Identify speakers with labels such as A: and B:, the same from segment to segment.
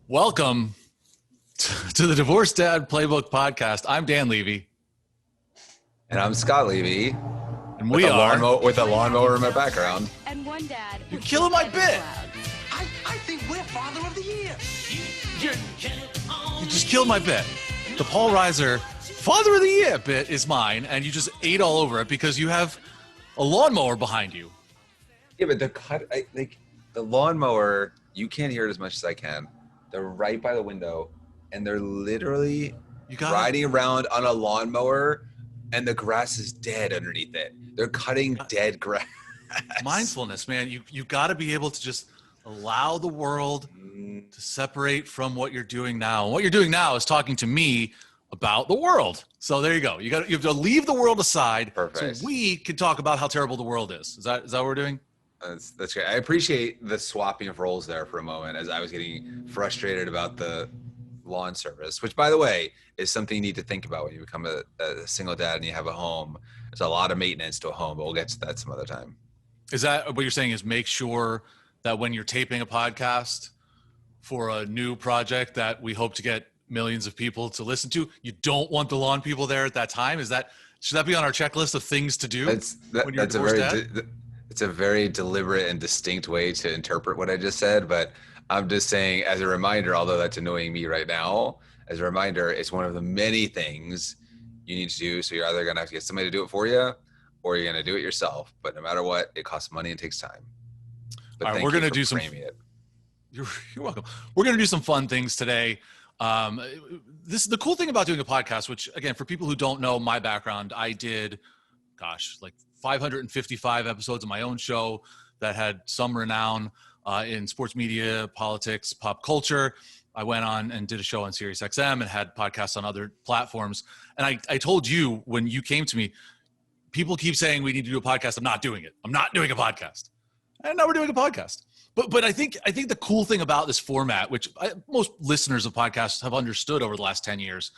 A: Welcome to the Divorce Dad Playbook podcast. I'm Dan Levy.
B: And I'm Scott Levy.
A: And we are
B: with a lawnmower in my background.
C: And one dad.
A: You're killing my bit.
D: I think we're Father of the Year.
A: You just killed my bit. The Paul Reiser Father of the Year bit is mine, and you just ate all over it because you have a lawnmower behind you.
B: Yeah, but the lawnmower, you can't hear it as much as I can. They're right by the window, and they're literally riding around on a lawnmower, and the grass is dead underneath it. They're cutting dead grass.
A: Mindfulness, man. You got to be able to just allow the world to separate from what you're doing now. And what you're doing now is talking to me about the world. So there you go. You have to leave the world aside.
B: Perfect.
A: So we can talk about how terrible the world is. Is that what we're doing?
B: That's great. I appreciate the swapping of roles there for a moment as I was getting frustrated about the lawn service, which, by the way, is something you need to think about when you become a single dad and you have a home. There's a lot of maintenance to a home, but we'll get to that some other time.
A: Is that what you're saying, is make sure that when you're taping a podcast for a new project that we hope to get millions of people to listen to, you don't want the lawn people there at that time? Should that be on our checklist of things to do when you're a divorced dad?
B: It's a very deliberate and distinct way to interpret what I just said, but I'm just saying as a reminder, although that's annoying me right now, as a reminder, it's one of the many things you need to do. So you're either going to have to get somebody to do it for you or you're going to do it yourself. But no matter what, it costs money and takes time. But
A: all right, we're going to do some. You're welcome. We're going to do some fun things today. This is the cool thing about doing a podcast, which, again, for people who don't know my background, I did, like 555 episodes of my own show that had some renown in sports media, politics, pop culture. I went on and did a show on Sirius XM and had podcasts on other platforms. And I told you when you came to me, people keep saying we need to do a podcast. I'm not doing it. I'm not doing a podcast. And now we're doing a podcast. But I think the cool thing about this format, which most listeners of podcasts have understood over the last 10 years,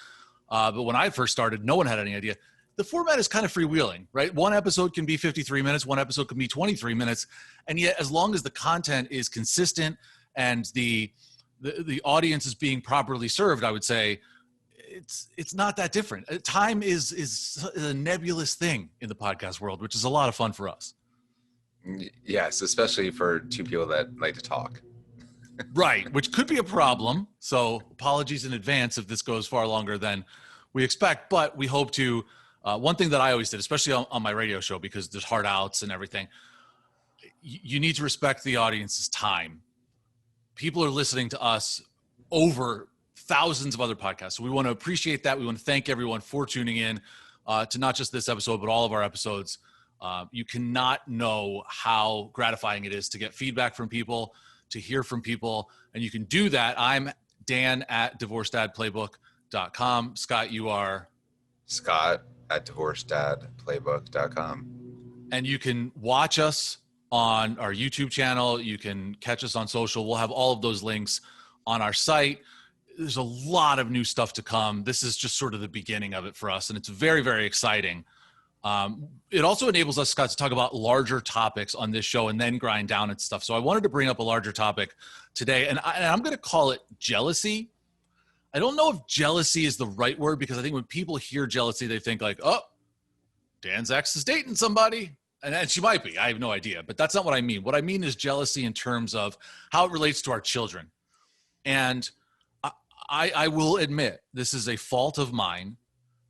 A: but when I first started, no one had any idea. The format is kind of freewheeling, right? One episode can be 53 minutes. One episode can be 23 minutes. And yet, as long as the content is consistent and the audience is being properly served, I would say it's not that different. Time is a nebulous thing in the podcast world, which is a lot of fun for us.
B: Yes, especially for two people that like to talk.
A: Right, which could be a problem. So apologies in advance if this goes far longer than we expect, but we hope to. One thing that I always did, especially on my radio show, because there's hard outs and everything, you need to respect the audience's time. People are listening to us over thousands of other podcasts. So we want to appreciate that. We want to thank everyone for tuning in to not just this episode, but all of our episodes. You cannot know how gratifying it is to get feedback from people, to hear from people. And you can do that. I'm Dan at divorcedadplaybook.com. Scott, you are?
B: Scott at divorcedadplaybook.com.
A: And you can watch us on our YouTube channel. You can catch us on social. We'll have all of those links on our site. There's a lot of new stuff to come. This is just sort of the beginning of it for us, and it's very, very exciting. It also enables us, Scott, to talk about larger topics on this show and then grind down and stuff. So I wanted to bring up a larger topic today, and I'm going to call it jealousy. I don't know if jealousy is the right word, because I think when people hear jealousy, they think like, oh, Dan's ex is dating somebody. And she might be. I have no idea. But that's not what I mean. What I mean is jealousy in terms of how it relates to our children. And I will admit this is a fault of mine,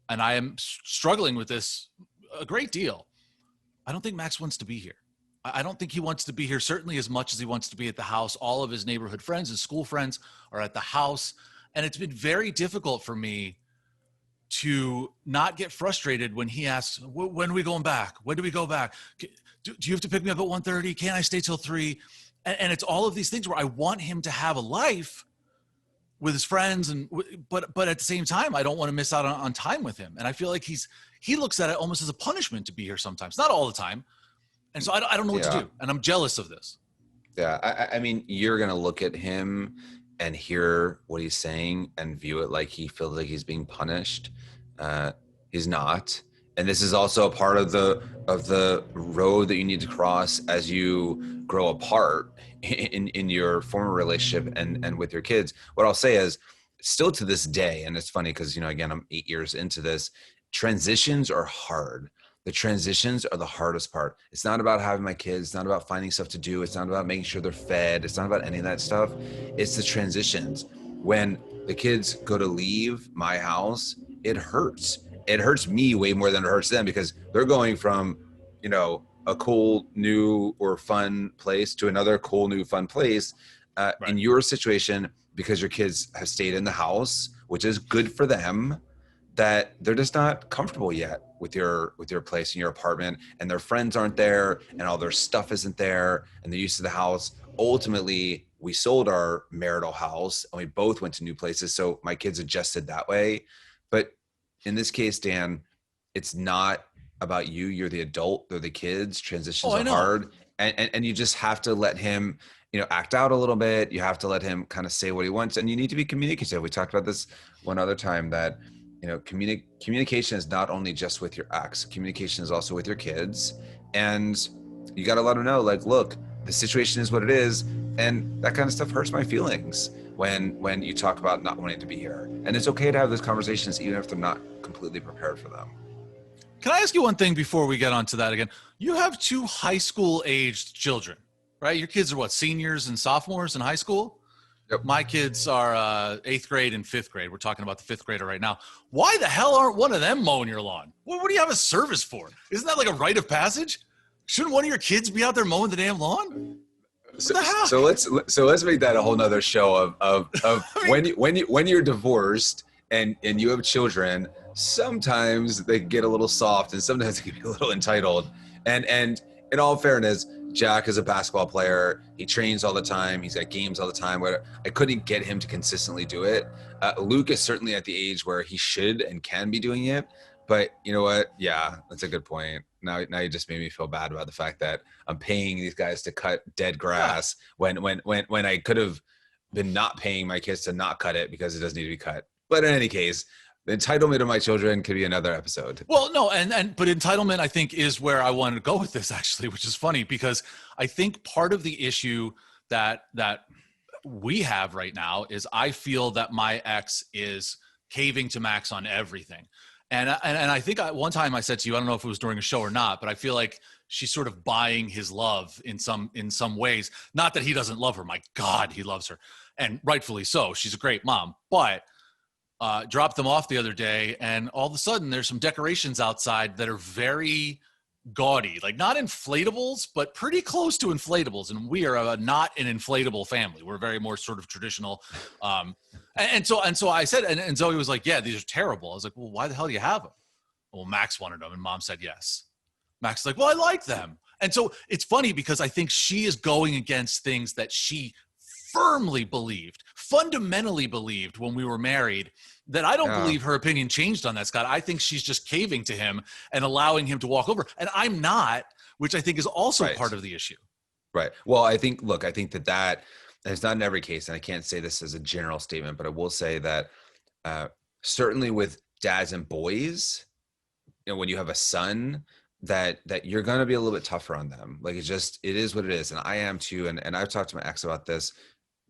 A: and I am struggling with this a great deal. I don't think Max wants to be here. I don't think he wants to be here, certainly as much as he wants to be at the house. All of his neighborhood friends and school friends are at the house. And it's been very difficult for me to not get frustrated when he asks, when are we going back? When do we go back? Do you have to pick me up at 1:30? Can't I stay till 3? And it's all of these things where I want him to have a life with his friends, but at the same time, I don't want to miss out on time with him. And I feel like he looks at it almost as a punishment to be here sometimes, not all the time. And so I don't know what to do. And I'm jealous of this.
B: Yeah. I mean, you're going to look at him and hear what he's saying and view it like he feels like he's being punished. He's not. And this is also a part of the road that you need to cross as you grow apart in your former relationship and with your kids. What I'll say is, still to this day, and it's funny because, again, I'm 8 years into this, transitions are hard. The transitions are the hardest part. It's not about having my kids. It's not about finding stuff to do. It's not about making sure they're fed. It's not about any of that stuff. It's the transitions. When the kids go to leave my house, it hurts. It hurts me way more than it hurts them, because they're going from, a cool, new, or fun place to another cool, new, fun place.
A: Right.
B: In your situation, because your kids have stayed in the house, which is good for them, that they're just not comfortable yet with your place in your apartment, and their friends aren't there, and all their stuff isn't there, and they're used to the house. Ultimately, we sold our marital house and we both went to new places, so my kids adjusted that way. But in this case, Dan, it's not about you. You're the adult, they're the kids. Transitions are hard, and you just have to let him act out a little bit. You have to let him kind of say what he wants, and you need to be communicative. We talked about this one other time, that communication is not only just with your ex. Communication is also with your kids, and you got to let them know, like, look, the situation is what it is, and that kind of stuff hurts my feelings when you talk about not wanting to be here. And it's okay to have those conversations even if they're not completely prepared for them.
A: Can I ask you one thing before we get onto that again? You have 2 high school aged children, right? Your kids are what, seniors and sophomores in high school?
B: Yep.
A: My kids are 8th grade and 5th grade. We're talking about the 5th grader right now. Why the hell aren't one of them mowing your lawn? What do you have a service for? Isn't that like a rite of passage? Shouldn't one of your kids be out there mowing the damn lawn?
B: So let's make that a whole nother show of I mean, when you're divorced and you have children, sometimes they get a little soft and sometimes they can be a little entitled. And in all fairness, Jack is a basketball player. He trains all the time. He's at games all the time. Where I couldn't get him to consistently do it. Luke is certainly at the age where he should and can be doing it. But you know what? Yeah, that's a good point. Now you just made me feel bad about the fact that I'm paying these guys to cut dead grass when I could have been not paying my kids to not cut it because it doesn't need to be cut. But in any case, the entitlement of my children could be another episode.
A: Well, no, but entitlement, I think, is where I wanted to go with this, actually, which is funny because I think part of the issue that we have right now is I feel that my ex is caving to Max on everything. And I think one time I said to you, I don't know if it was during a show or not, but I feel like she's sort of buying his love in some ways. Not that he doesn't love her. My God, he loves her. And rightfully so. She's a great mom. But dropped them off the other day, and all of a sudden there's some decorations outside that are very gaudy, like not inflatables, but pretty close to inflatables. And we are not an inflatable family. We're very more sort of traditional. And so I said, and Zoe was like, yeah, these are terrible. I was like, well, why the hell do you have them? Well, Max wanted them, and Mom said yes. Max is like, well, I like them. And so it's funny because I think she is going against things that she firmly believed, fundamentally believed when we were married, that I don't believe her opinion changed on that, Scott. I think she's just caving to him and allowing him to walk over. And I'm not, which I think is also part of the issue.
B: Right. Well, I think that it's not in every case, and I can't say this as a general statement, but I will say that certainly with dads and boys, when you have a son, that you're going to be a little bit tougher on them. Like it is what it is. And I am too. And I've talked to my ex about this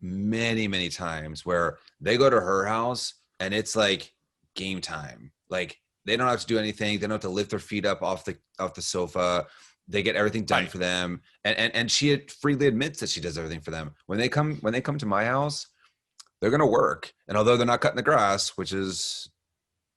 B: many, many times, where they go to her house and it's like game time. Like they don't have to do anything. They don't have to lift their feet up off the sofa. They get everything done for them. And she freely admits that she does everything for them. When they come to my house, they're going to work. And although they're not cutting the grass, which is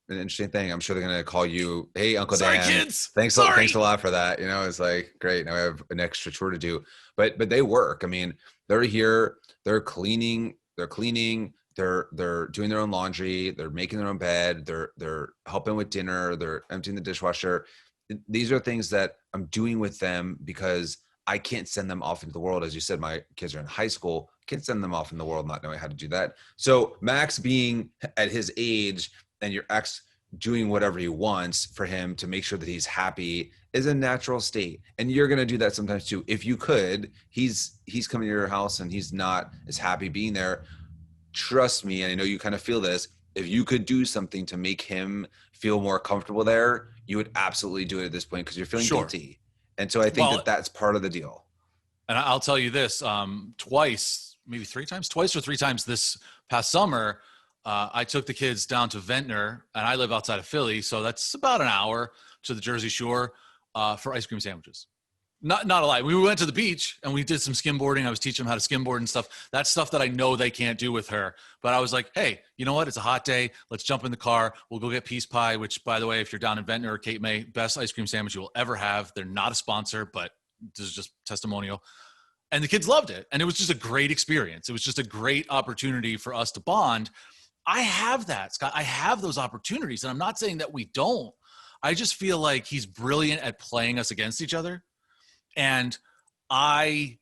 B: an interesting thing, I'm sure they're going to call you, hey, Uncle Dan,
A: kids.
B: Thanks a lot for that. It's like, great. Now I have an extra chore to do, but they work. I mean, they're here, they're cleaning, they're doing their own laundry. They're making their own bed. They're helping with dinner. They're emptying the dishwasher. These are things that I'm doing with them because I can't send them off into the world. As you said, my kids are in high school. I can't send them off in the world not knowing how to do that. So Max being at his age and your ex doing whatever he wants for him to make sure that he's happy is a natural state. And you're going to do that sometimes too. If you could, he's coming to your house and he's not as happy being there. Trust me, and I know you kind of feel this, if you could do something to make him feel more comfortable there, you would absolutely do it at this point because you're feeling
A: Sure.
B: guilty. And so I think
A: Well,
B: that that's part of the deal.
A: and I'll tell you this, twice, maybe twice or three times this past summer, I took the kids down to Ventnor, and I live outside of Philly, so that's about an hour to the Jersey Shore for ice cream sandwiches. Not a lie. We went to the beach and we did some skimboarding. I was teaching them how to skimboard and stuff. That's stuff that I know they can't do with her. But I was like, hey, you know what? It's a hot day. Let's jump in the car. We'll go get Peace Pie, which, by the way, if you're down in Ventnor or Cape May, best ice cream sandwich you will ever have. They're not a sponsor, but this is just testimonial. And the kids loved it. And it was just a great experience. It was just a great opportunity for us to bond. I have that, Scott. I have those opportunities. And I'm not saying that we don't. I just feel like he's brilliant at playing us against each other. And I'm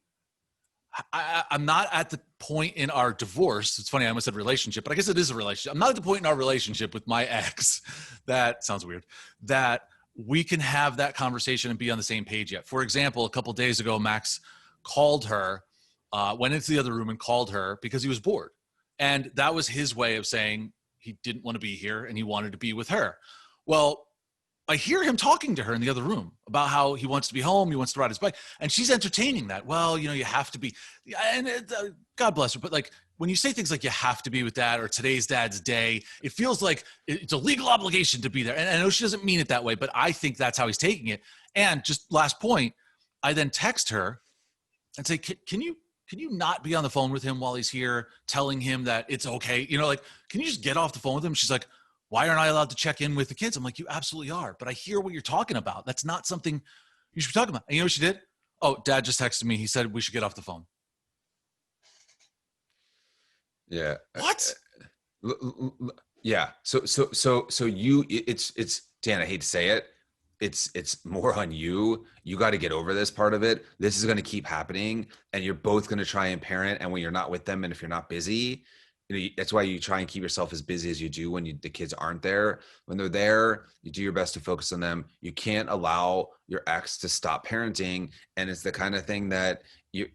A: not at the point in our divorce. It's funny, I almost said relationship, but I guess it is a relationship. I'm not at the point in our relationship with my ex, that sounds weird, that we can have that conversation and be on the same page yet. For example, a couple of days ago, Max called her, went into the other room and called her because he was bored. And that was his way of saying he didn't want to be here and he wanted to be with her. Well, I hear him talking to her in the other room about how he wants to be home. He wants to ride his bike. And she's entertaining that. Well, you know, you have to be, and God bless her. But like when you say things like you have to be with dad or today's dad's day, it feels like it's a legal obligation to be there. And I know she doesn't mean it that way, but I think that's how he's taking it. And just last point, I then text her and say, can you not be on the phone with him while he's here, telling him that it's okay? You know, like, can you just get off the phone with him? She's like, why aren't I allowed to check in with the kids? I'm like, you absolutely are. But I hear what you're talking about. That's not something you should be talking about. And you know what she did? Oh, dad just texted me. He said we should get off the phone.
B: Yeah.
A: What?
B: Yeah. So you, it's Dan, I hate to say it. It's more on you. You got to get over this part of it. This is going to keep happening and you're both going to try and parent. And when you're not with them and if you're not busy, you know, that's why you try and keep yourself as busy as you do when the kids aren't there. When they're there, you do your best to focus on them. You can't allow your ex to stop parenting. And it's the kind of thing that you're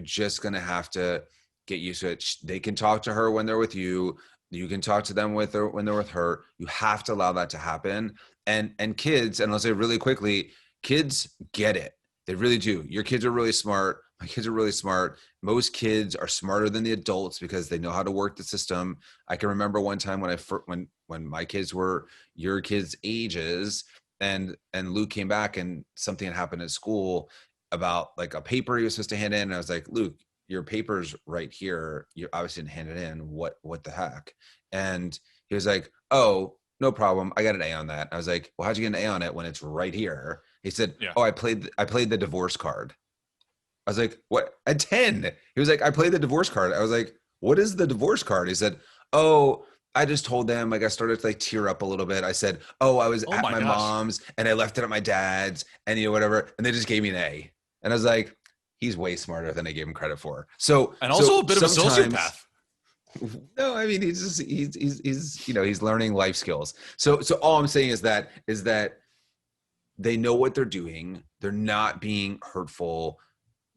B: just going to have to get used to it. They can talk to her when they're with you. You can talk to them when they're with her. You have to allow that to happen. And kids, and I'll say really quickly, kids get it. They really do. Your kids are really smart. My kids are really smart. Most kids are smarter than the adults because they know how to work the system. I can remember one time when my kids were your kids' ages, and Luke came back and something had happened at school about like a paper he was supposed to hand in. And I was like, Luke, your paper's right here. You obviously didn't hand it in. What the heck? And he was like, oh, no problem. I got an A on that. I was like, well, how'd you get an A on it when it's right here? He said, yeah. Oh, I played the divorce card. I was like, what? At 10. He was like, I played the divorce card. I was like, what is the divorce card? He said, oh, I just told them, like I started to like tear up a little bit. I said, oh, I was at my mom's and I left it at my dad's and you know, whatever. And they just gave me an A. And I was like, he's way smarter than I gave him credit for. So,
A: and also a bit of a sociopath.
B: No, I mean, he's you know, he's learning life skills. So all I'm saying is that they know what they're doing. They're not being hurtful.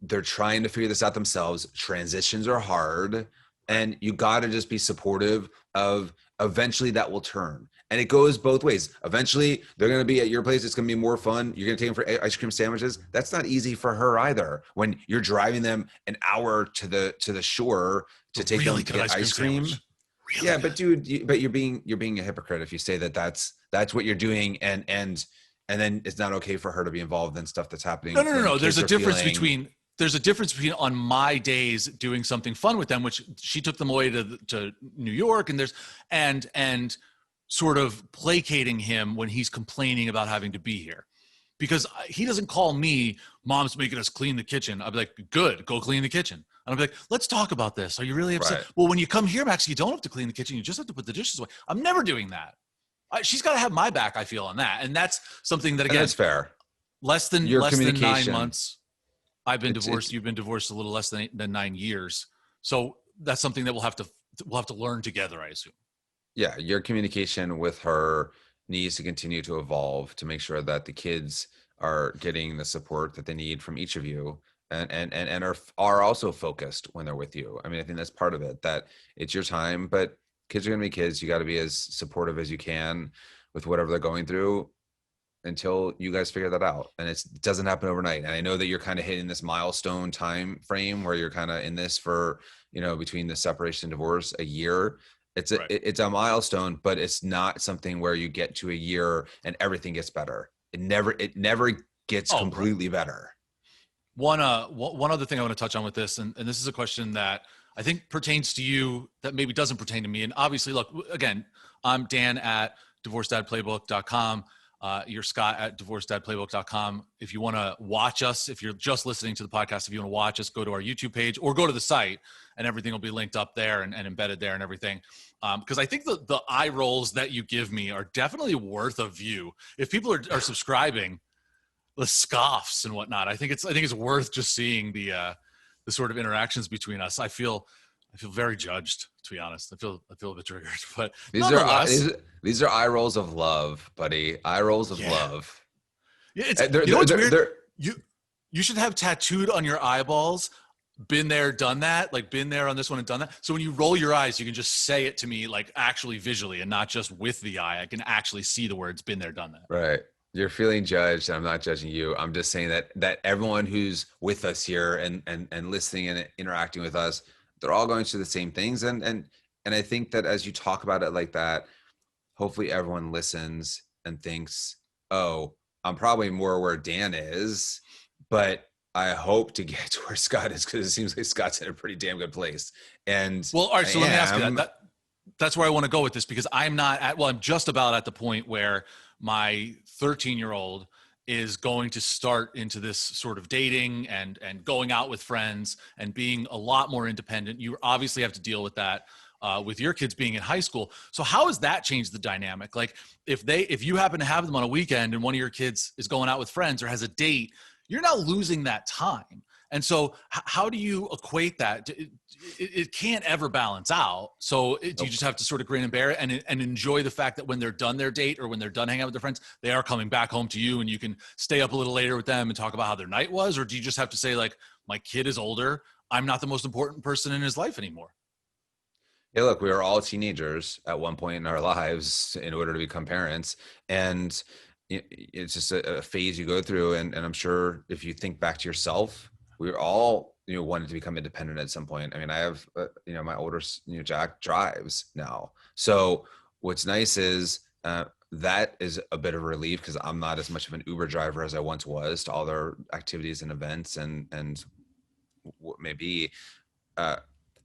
B: They're trying to figure this out themselves. Transitions are hard and you got to just be supportive of eventually that will turn. And it goes both ways. Eventually they're going to be at your place. It's going to be more fun. You're going to take them for ice cream sandwiches. That's not easy for her either. When you're driving them an hour to the shore to take them to get ice cream. Really yeah. Good. But dude, but you're being a hypocrite if you say that's what you're doing. And then it's not okay for her to be involved in stuff that's happening.
A: No. There's a difference between on my days doing something fun with them, which she took them away to New York and sort of placating him when he's complaining about having to be here, because he doesn't call me, mom's making us clean the kitchen. I'd be like, good, go clean the kitchen. And I'd be like, let's talk about this. Are you really upset? Right. Well, when you come here, Max, you don't have to clean the kitchen. You just have to put the dishes away. I'm never doing that. She's got to have my back, I feel, on that. And that's something that, again,
B: that's fair.
A: Less than 9 months. I've been divorced. You've been divorced a little less than 9 years. So that's something that we'll have to learn together, I assume.
B: Yeah. Your communication with her needs to continue to evolve to make sure that the kids are getting the support that they need from each of you and are also focused when they're with you. I mean, I think that's part of it, that it's your time, but kids are going to be kids. You got to be as supportive as you can with whatever they're going through until you guys figure that out. And it doesn't happen overnight. And I know that you're kind of hitting this milestone time frame where you're kind of in this for, between the separation and divorce, a year. It's a milestone, but it's not something where you get to a year and everything gets better. It never gets completely better.
A: One other thing I want to touch on with this, and this is a question that I think pertains to you that maybe doesn't pertain to me. And obviously, look, again, I'm Dan at divorcedadplaybook.com. You're Scott at divorcedadplaybook.com. If you want to watch us, if you're just listening to the podcast, if you want to watch us, go to our YouTube page or go to the site, and everything will be linked up there and embedded there and everything. Because I think the eye rolls that you give me are definitely worth a view. If people are subscribing, the scoffs and whatnot, I think it's worth just seeing the sort of interactions between us. I feel very judged, to be honest. I feel a bit triggered, but
B: these are eye rolls of love, buddy. Eye rolls of love.
A: Yeah, what's weird? You should have tattooed on your eyeballs, been there, done that, like been there on this one and done that. So when you roll your eyes, you can just say it to me like actually visually and not just with the eye. I can actually see the words been there, done that.
B: Right. You're feeling judged. I'm not judging you. I'm just saying that everyone who's with us here and listening and interacting with us, they're all going through the same things. And I think that as you talk about it like that, hopefully everyone listens and thinks, oh, I'm probably more where Dan is, but I hope to get to where Scott is, because it seems like Scott's in a pretty damn good place. And
A: well, all right. So let me ask you that's where I want to go with this, because I'm just about at the point where my 13-year-old is going to start into this sort of dating and going out with friends and being a lot more independent. You obviously have to deal with that with your kids being in high school. So how has that changed the dynamic? Like if you happen to have them on a weekend and one of your kids is going out with friends or has a date, you're now losing that time. And so how do you equate that? It can't ever balance out. So do you just have to sort of grin and bear it and enjoy the fact that when they're done their date or when they're done hanging out with their friends, they are coming back home to you and you can stay up a little later with them and talk about how their night was? Or do you just have to say, like, my kid is older, I'm not the most important person in his life anymore?
B: Yeah, look, we were all teenagers at one point in our lives in order to become parents. And it's just a phase you go through. And I'm sure if you think back to yourself, we were all, wanted to become independent at some point. I mean, I have, my older, Jack drives now. So what's nice is that is a bit of a relief, because I'm not as much of an Uber driver as I once was to all their activities and events and what may be.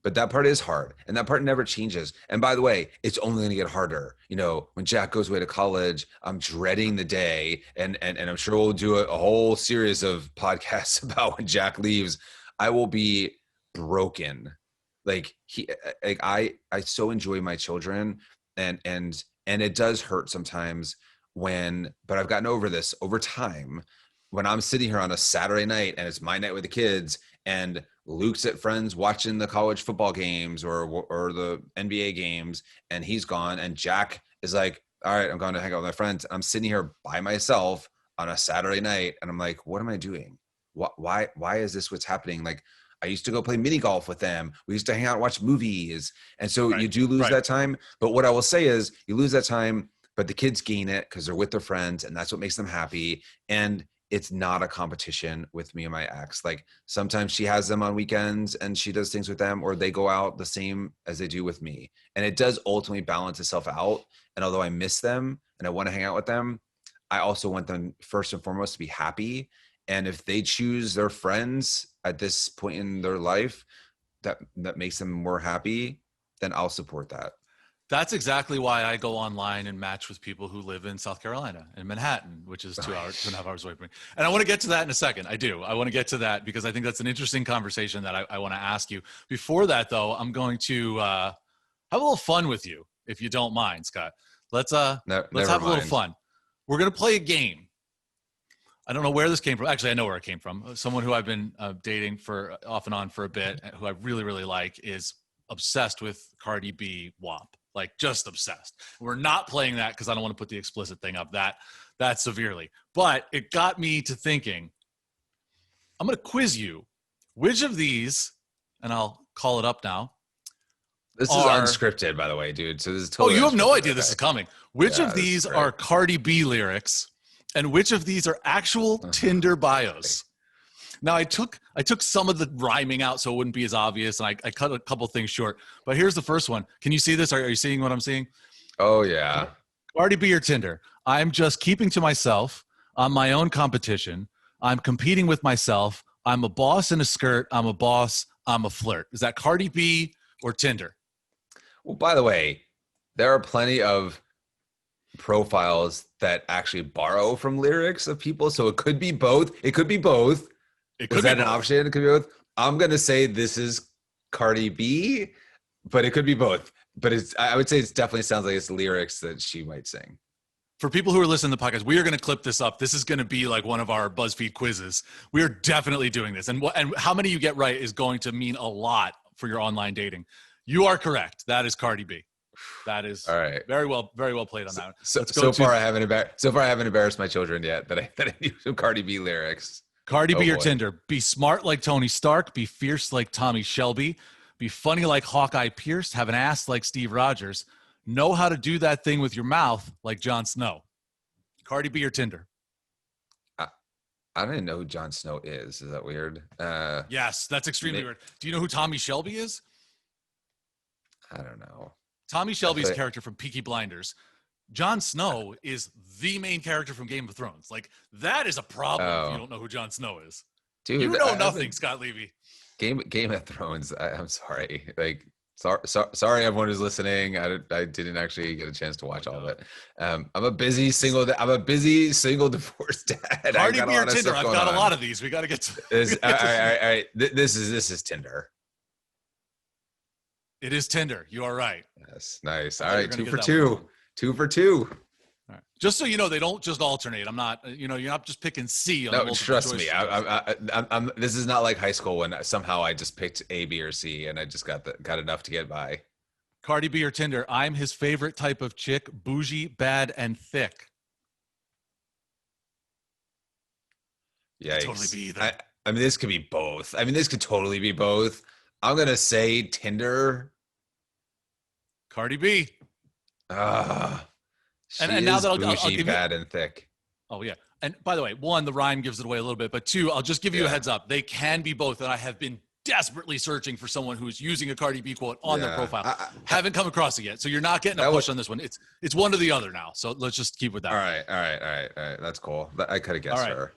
B: But that part is hard, and that part never changes. And by the way, it's only going to get harder. When Jack goes away to college, I'm dreading the day, and I'm sure we'll do a whole series of podcasts about when Jack leaves. I will be broken. I so enjoy my children, and it does hurt sometimes but I've gotten over this over time. When I'm sitting here on a Saturday night and it's my night with the kids, and Luke's at friends watching the college football games or the NBA games, and he's gone, and Jack is like, all right, I'm going to hang out with my friends. I'm sitting here by myself on a Saturday night, and I'm like, what am I doing? Why is this what's happening? Like, I used to go play mini golf with them. We used to hang out and watch movies. And so you do lose that time. But what I will say is you lose that time, but the kids gain it because they're with their friends, and that's what makes them happy. And it's not a competition with me and my ex. Like, sometimes she has them on weekends and she does things with them, or they go out the same as they do with me. And it does ultimately balance itself out. And although I miss them and I want to hang out with them, I also want them first and foremost to be happy. And if they choose their friends at this point in their life that makes them more happy, then I'll support that.
A: That's exactly why I go online and match with people who live in South Carolina, in Manhattan, which is 2.5 hours away from me. And I want to get to that in a second. I do. I want to get to that because I think that's an interesting conversation that I want to ask you. Before that, though, I'm going to have a little fun with you, if you don't mind, Scott. Let's have a little fun. We're going to play a game. I don't know where this came from. Actually, I know where it came from. Someone who I've been dating for off and on for a bit, who I really, really like, is obsessed with Cardi B WAP. Like, just obsessed. We're not playing that because I don't want to put the explicit thing up that severely. But it got me to thinking, I'm going to quiz you. Which of these, and I'll call it up now,
B: This is unscripted, by the way, dude. So this is totally.
A: Oh, you have no
B: unscripted.
A: idea this is coming. Which of these are Cardi B lyrics, and which of these are actual Tinder bios? Now, I took some of the rhyming out so it wouldn't be as obvious, and I cut a couple things short. But here's the first one. Can you see this? Are you seeing what I'm seeing?
B: Oh, yeah.
A: Cardi B or Tinder? I'm just keeping to myself. I'm my own competition. I'm competing with myself. I'm a boss in a skirt. I'm a boss. I'm a flirt. Is that Cardi B or Tinder?
B: Well, by the way, there are plenty of profiles that actually borrow from lyrics of people. So it could be both. It could be both. Is that an option? It could be both. I'm going to say this is Cardi B, but it could be both. But I would say it definitely sounds like it's lyrics that she might sing.
A: For people who are listening to the podcast, we are going to clip this up. This is going to be like one of our BuzzFeed quizzes. We are definitely doing this. And how many you get right is going to mean a lot for your online dating. You are correct. That is Cardi B. That is all right. Very well played on that.
B: So far, I haven't embarrassed my children yet that I knew some Cardi B lyrics.
A: Cardi B or Tinder? Be smart like Tony Stark. Be fierce like Tommy Shelby. Be funny like Hawkeye Pierce. Have an ass like Steve Rogers. Know how to do that thing with your mouth like Jon Snow. Cardi B or Tinder?
B: I don't even know who Jon Snow is. Is that weird?
A: Yes, that's extremely weird. Do you know who Tommy Shelby is?
B: I don't know.
A: Tommy Shelby is a character from Peaky Blinders. Jon Snow is the main character from Game of Thrones. Like, that is a problem if you don't know who Jon Snow is.
B: Dude,
A: you know nothing, Scott Levy.
B: Game of Thrones. I'm sorry. Like, sorry, everyone who's listening. I didn't actually get a chance to watch all of it. I'm a busy single divorced dad.
A: Cardi B or Tinder? I've got a lot of these. We got to get to.
B: All right. This is Tinder.
A: It is Tinder. You are right.
B: Yes, nice. All right, 2 for 2. 2 for 2. All
A: right. Just so you know, they don't just alternate. I'm not. You're not just picking C. On
B: no, trust me. I'm. This is not like high school when somehow I just picked A, B, or C, and I just got enough to get by.
A: Cardi B or Tinder? I'm his favorite type of chick: bougie, bad, and thick.
B: Yikes.
A: Totally be either.
B: I mean, this could be both. I mean, this could totally be both. I'm gonna say Tinder.
A: Cardi B.
B: And
A: now that I'll give
B: bad and thick.
A: Oh yeah. And by the way, one, the rhyme gives it away a little bit, but two, I'll just give you a heads up. They can be both, and I have been desperately searching for someone who's using a Cardi B quote on their profile. Haven't come across it yet, so you're not getting a push on this one. It's one or the other now. So let's just keep with that.
B: All right. That's cool. I could have guessed her.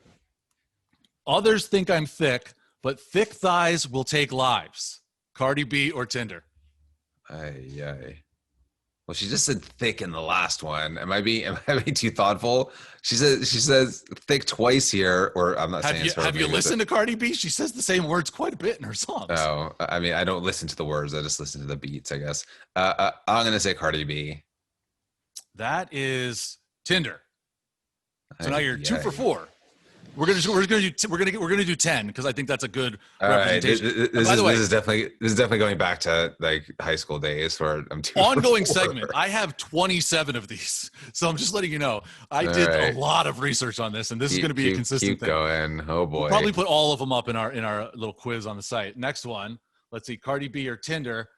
A: Others think I'm thick, but thick thighs will take lives. Cardi B or Tinder?
B: Aye. Well, she just said thick in the last one. Am I being too thoughtful? She says thick twice here, or I'm not saying.
A: Have you listened to Cardi B? She says the same words quite a bit in her songs.
B: Oh, I mean, I don't listen to the words. I just listen to the beats, I guess. I'm gonna say Cardi B.
A: That is Tinder. So now you're 2 for 4. We're gonna do 10 because I think that's a good representation.
B: This is definitely going back to like high school days where I'm 2
A: ongoing
B: for 4.
A: segment. I have 27 of these, so I'm just letting you know. I did a lot of research on this, and this is going to be a consistent thing.
B: Keep going. Oh boy.
A: We'll probably put all of them up in our little quiz on the site. Next one. Let's see. Cardi B or Tinder?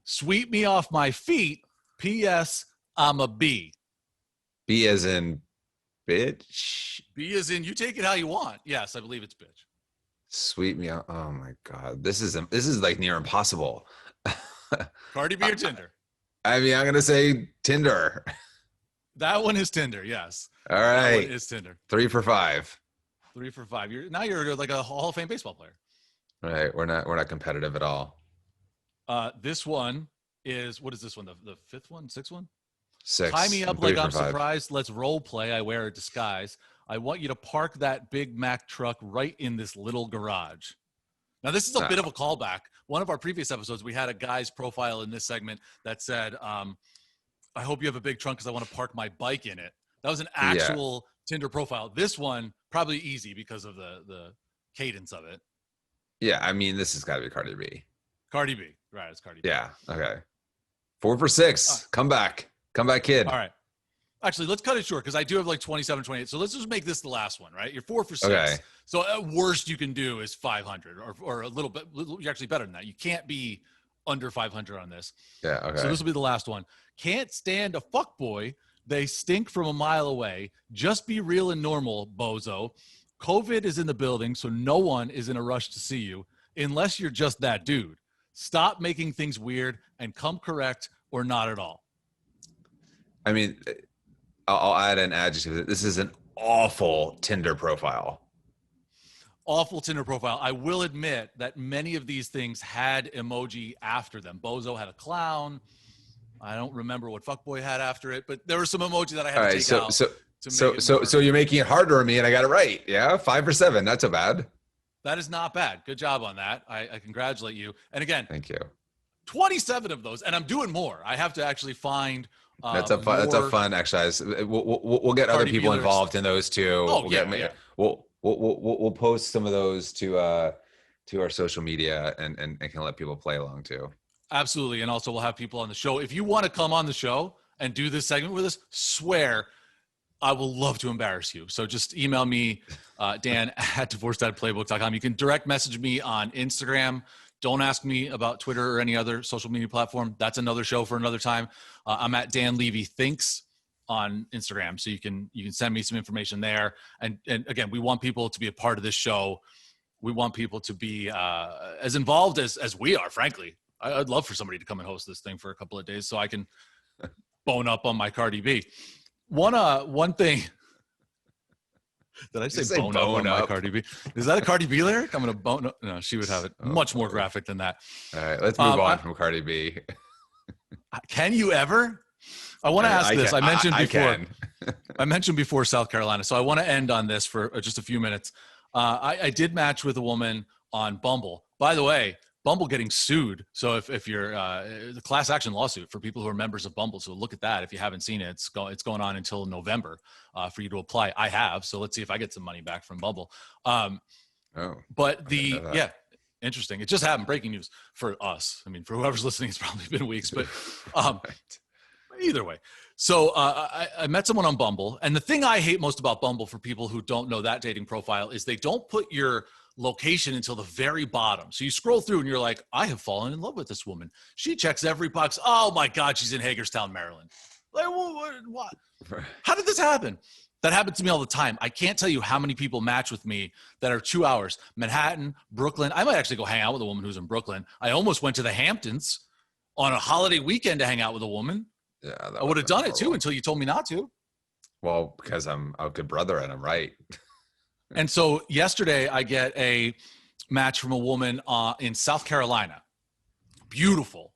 A: Sweep me off my feet. P.S. I'm a B.
B: B as in bitch.
A: B as in you take it how you want. Yes, I believe it's bitch.
B: Sweep me out. Oh my god, this is like near impossible.
A: Cardi B or Tinder?
B: I mean, I'm gonna say Tinder.
A: That one is Tinder. Yes.
B: All right.
A: That one is Tinder.
B: 3 for 5.
A: 3 for 5. You're like a Hall of Fame baseball player.
B: Right. We're not competitive at all.
A: This one is, what is this one? The 5th one? 6th one?
B: 6.
A: Tie me up like I'm surprised. Let's role play. I wear a disguise. I want you to park that Big Mac truck right in this little garage. Now, this is a bit of a callback. One of our previous episodes, we had a guy's profile in this segment that said, I hope you have a big trunk because I want to park my bike in it. That was an actual Tinder profile. This one, probably easy because of the cadence of it.
B: Yeah, I mean, this has got to be Cardi B.
A: Cardi B. Right, it's Cardi B.
B: Yeah, okay. 4 for 6. Come back, kid.
A: All right. Actually, let's cut it short because I do have like 27, 28. So let's just make this the last one, right? You're 4 for 6.
B: Okay.
A: So at worst you can do is 500 or a little bit. You're actually better than that. You can't be under 500 on this.
B: Yeah. Okay.
A: So this will be the last one. Can't stand a fuckboy. They stink from a mile away. Just be real and normal, bozo. COVID is in the building, so no one is in a rush to see you unless you're just that dude. Stop making things weird and come correct or not at all.
B: I mean, I'll add an adjective. This is an awful Tinder profile.
A: Awful Tinder profile. I will admit that many of these things had emoji after them. Bozo had a clown. I don't remember what fuckboy had after it, but there were some emoji that I had to take out.
B: So you're making it harder on me, and I got it right. Yeah, 5 for 7. Not so bad.
A: That is not bad. Good job on that. I congratulate you. And again,
B: thank you.
A: 27 of those, and I'm doing more. I have to actually find.
B: That's a fun exercise. We'll get other people involved in those too. We'll post some of those to our social media and can let people play along too.
A: Absolutely, and also we'll have people on the show. If you want to come on the show and do this segment with us, swear I will love to embarrass you. So just email me, Dan at divorcedadplaybook.com. You can direct message me on Instagram. Don't ask me about Twitter or any other social media platform. That's another show for another time. I'm at Dan Levy Thinks on Instagram. So you can send me some information there. And again, we want people to be a part of this show. We want people to be as involved as we are, frankly. I'd love for somebody to come and host this thing for a couple of days so I can bone up on my Cardi B. One thing. Did I say bone up on my Cardi B? Is that a Cardi B lyric? I'm going to bone up. No, she would have it much more graphic than that.
B: All right, let's move on from Cardi B.
A: Can you ever? I want to ask this. I mentioned before. I mentioned before South Carolina. So I want to end on this for just a few minutes. I did match with a woman on Bumble. By the way, Bumble getting sued. So if you're the class action lawsuit for people who are members of Bumble. So look at that. If you haven't seen it, it's going on until November for you to apply. I have. So let's see if I get some money back from Bumble. But interesting. It just happened. Breaking news for us. I mean, for whoever's listening, it's probably been weeks, but either way. So I met someone on Bumble. And the thing I hate most about Bumble for people who don't know that dating profile is they don't put your location until the very bottom. So you scroll through and you're like, I have fallen in love with this woman. She checks every box. Oh my God, she's in Hagerstown, Maryland. Like, what? How did this happen? That happens to me all the time. I can't tell you how many people match with me that are 2 hours. Manhattan, Brooklyn. I might actually go hang out with a woman who's in Brooklyn. I almost went to the Hamptons on a holiday weekend to hang out with a woman.
B: Yeah,
A: I would have done it too until you told me not to.
B: Well, because I'm a good brother and I'm right.
A: And so yesterday I get a match from a woman in South Carolina. Beautiful.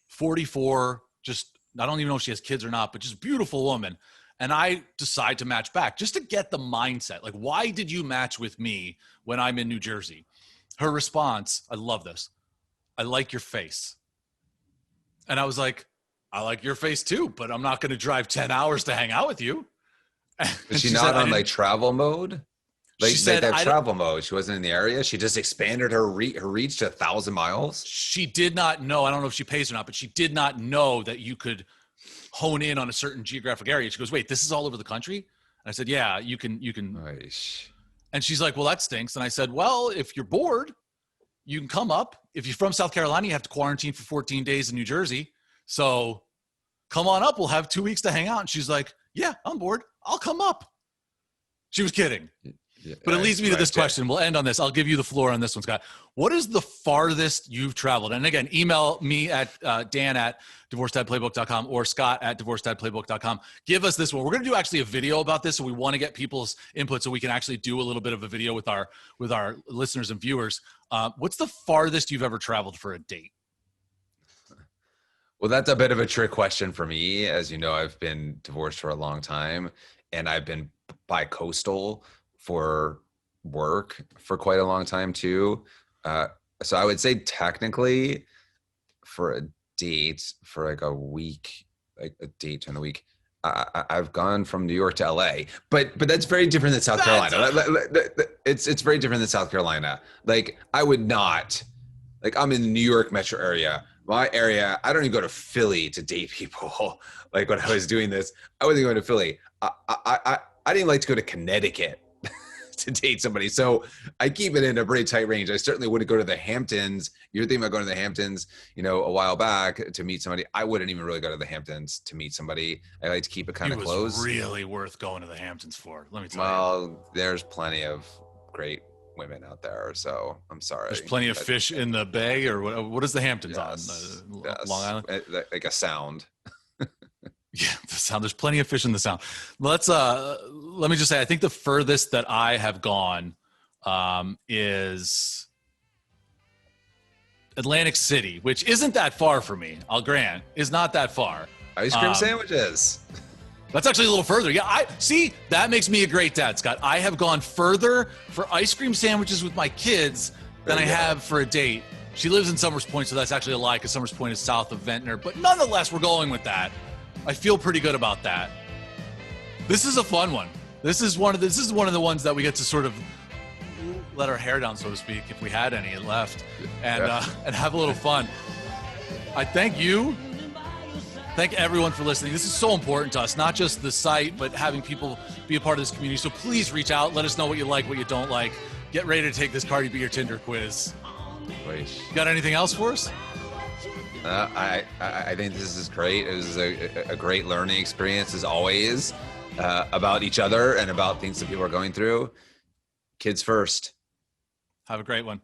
A: 44, just, I don't even know if she has kids or not, but just beautiful woman. And I decide to match back just to get the mindset. Like, why did you match with me when I'm in New Jersey? Her response, I love this. I like your face. And I was like, I like your face too, but I'm not going to drive 10 hours to hang out with you.
B: Was she not on like travel mode? Like,
A: she said,
B: that travel mode. She wasn't in the area. She just expanded her reach to 1,000 miles.
A: She did not know. I don't know if she pays or not, but she did not know that you could hone in on a certain geographic area. She goes, wait, this is all over the country? And I said, yeah, you can.
B: Nice.
A: And she's like, well, that stinks. And I said, well, if you're bored, you can come up. If you're from South Carolina, you have to quarantine for 14 days in New Jersey. So come on up. We'll have 2 weeks to hang out. And she's like, yeah, I'm bored. I'll come up. She was kidding. Yeah, but it leads me to this question. We'll end on this. I'll give you the floor on this one, Scott. What is the farthest you've traveled? And again, email me at Dan at divorcedadplaybook.com or Scott at divorcedadplaybook.com. Give us this one. We're going to do actually a video about this. So we want to get people's input so we can actually do a little bit of a video with our listeners and viewers. What's the farthest you've ever traveled for a date?
B: Well, that's a bit of a trick question for me. As you know, I've been divorced for a long time and I've been bi-coastal for work for quite a long time too. So I would say technically for a date for like a week, like a date in a week, I've gone from New York to LA, but that's very different than South Carolina. It's very different than South Carolina. Like I would not, like I'm in the New York metro area. My area, I don't even go to Philly to date people. Like when I was doing this, I wasn't going to Philly. I didn't like to go to Connecticut. to date somebody. So I keep it in a pretty tight range. I certainly wouldn't go to the Hamptons. You're thinking about going to the Hamptons, a while back to meet somebody. I wouldn't even really go to the Hamptons to meet somebody. I like to keep it kind of close.
A: Really worth going to the Hamptons for. Let me tell you.
B: Well, there's plenty of great women out there, so I'm sorry.
A: There's plenty of fish in the bay, or what is the Hamptons on?
B: Yes.
A: Long Island?
B: Like a Sound.
A: Yeah, the Sound. There's plenty of fish in the Sound. Let me just say, I think the furthest that I have gone is Atlantic City, which isn't that far for me. I'll grant, is not that far.
B: Ice cream sandwiches.
A: That's actually a little further. Yeah, that makes me a great dad, Scott. I have gone further for ice cream sandwiches with my kids than I have for a date. She lives in Summers Point, so that's actually a lie because Summers Point is south of Ventnor. But nonetheless, we're going with that. I feel pretty good about that. This is a fun one. This is one of the ones that we get to sort of let our hair down, so to speak, if we had any left, and have a little fun. I thank you. Thank everyone for listening. This is so important to us, not just the site, but having people be a part of this community. So please reach out. Let us know what you like, what you don't like. Get ready to take this Cardi B or Tinder quiz. You got anything else for us?
B: I think this is great. It was a great learning experience, as always, about each other and about things that people are going through. Kids first.
A: Have a great one.